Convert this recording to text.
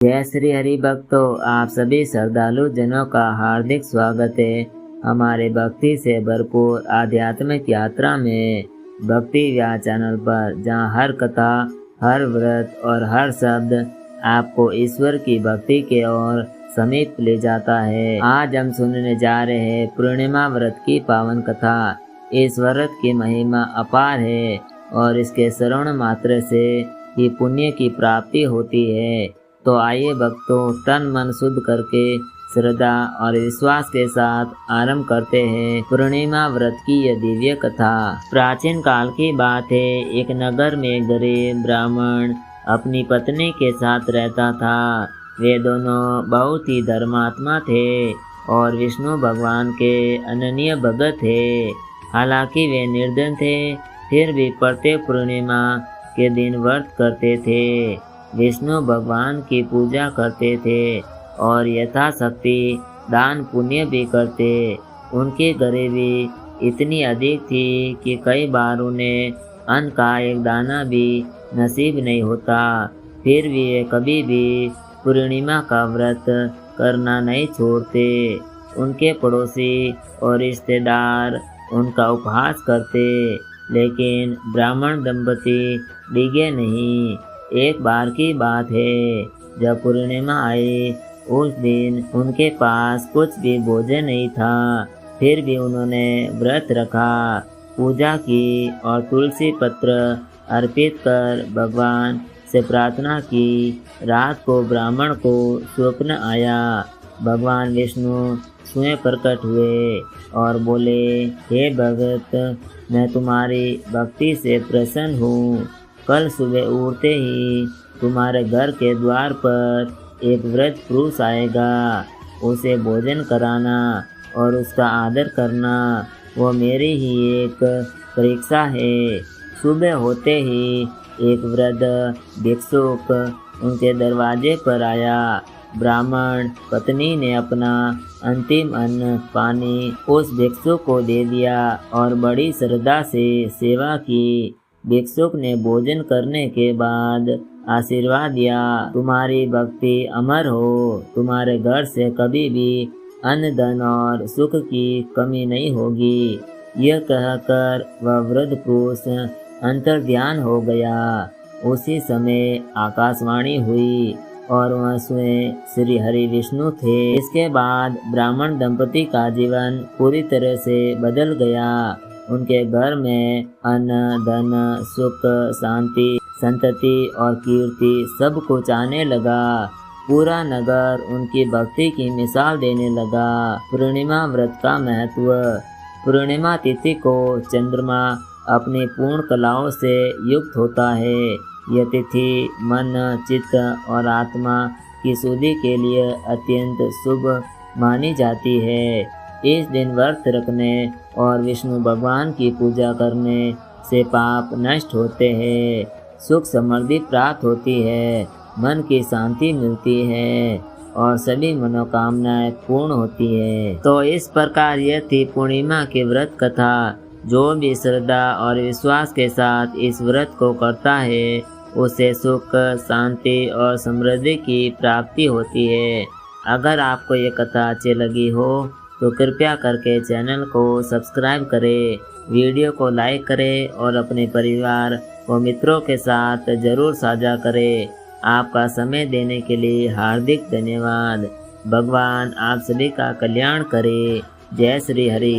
जय श्री हरि भक्तों, आप सभी श्रद्धालु जनों का हार्दिक स्वागत है हमारे भक्ति से भरपूर आध्यात्मिक यात्रा में भक्ति व्यास चैनल पर, जहां हर कथा, हर व्रत और हर शब्द आपको ईश्वर की भक्ति के ओर समीप ले जाता है। आज हम सुनने जा रहे हैं पूर्णिमा व्रत की पावन कथा। इस व्रत की महिमा अपार है और इसके श्रवण मात्र से ही पुण्य की प्राप्ति होती है। तो आइए भक्तों, तन मन शुद्ध करके श्रद्धा और विश्वास के साथ आरंभ करते हैं पूर्णिमा व्रत की यह दिव्य कथा। प्राचीन काल की बात है। एक नगर में गरीब ब्राह्मण अपनी पत्नी के साथ रहता था। वे दोनों बहुत ही धर्मात्मा थे और विष्णु भगवान के अनन्य भगत थे। हालांकि वे निर्धन थे, फिर भी प्रत्येक पूर्णिमा के दिन व्रत करते थे, विष्णु भगवान की पूजा करते थे और यथाशक्ति दान पुण्य भी करते। उनकी गरीबी इतनी अधिक थी कि कई बार उन्हें अन्न का एक दाना भी नसीब नहीं होता। फिर भी वे कभी भी पूर्णिमा का व्रत करना नहीं छोड़ते। उनके पड़ोसी और रिश्तेदार उनका उपहास करते, लेकिन ब्राह्मण दंपति डिगे नहीं। एक बार की बात है, जब पूर्णिमा आई, उस दिन उनके पास कुछ भी भोजन नहीं था। फिर भी उन्होंने व्रत रखा, पूजा की और तुलसी पत्र अर्पित कर भगवान से प्रार्थना की। रात को ब्राह्मण को स्वप्न आया। भगवान विष्णु स्वयं प्रकट हुए और बोले, हे भगत, मैं तुम्हारी भक्ति से प्रसन्न हूँ। कल सुबह उठते ही तुम्हारे घर के द्वार पर एक वृद्ध पुरुष आएगा। उसे भोजन कराना और उसका आदर करना, वो मेरी ही एक परीक्षा है। सुबह होते ही एक वृद्ध भिक्षुक उनके दरवाजे पर आया। ब्राह्मण पत्नी ने अपना अंतिम अन्न पानी उस भिक्षुक को दे दिया और बड़ी श्रद्धा से सेवा की। भिक्षुक ने भोजन करने के बाद आशीर्वाद दिया, तुम्हारी भक्ति अमर हो, तुम्हारे घर से कभी भी अन्न धन और सुख की कमी नहीं होगी। यह कहकर वह वृद्ध पुरुष अंतर्ध्यान हो गया। उसी समय आकाशवाणी हुई और वह स्वयं श्री हरि विष्णु थे। इसके बाद ब्राह्मण दंपति का जीवन पूरी तरह से बदल गया। उनके घर में अन्न धन सुख शांति संतति और कीर्ति सब कुछ आने लगा। पूरा नगर उनकी भक्ति की मिसाल देने लगा। पूर्णिमा व्रत का महत्व। पूर्णिमा तिथि को चंद्रमा अपनी पूर्ण कलाओं से युक्त होता है। यह तिथि मन चित्त और आत्मा की शुद्धि के लिए अत्यंत शुभ मानी जाती है। इस दिन व्रत रखने और विष्णु भगवान की पूजा करने से पाप नष्ट होते हैं, सुख समृद्धि प्राप्त होती है, मन की शांति मिलती है और सभी मनोकामनाएं पूर्ण होती है। तो इस प्रकार यह थी पूर्णिमा की व्रत कथा। जो भी श्रद्धा और विश्वास के साथ इस व्रत को करता है, उसे सुख शांति और समृद्धि की प्राप्ति होती है। अगर आपको ये कथा अच्छी लगी हो तो कृपया करके चैनल को सब्सक्राइब करें, वीडियो को लाइक करें और अपने परिवार व मित्रों के साथ जरूर साझा करें। आपका समय देने के लिए हार्दिक धन्यवाद। भगवान आप सभी का कल्याण करे। जय श्री हरि।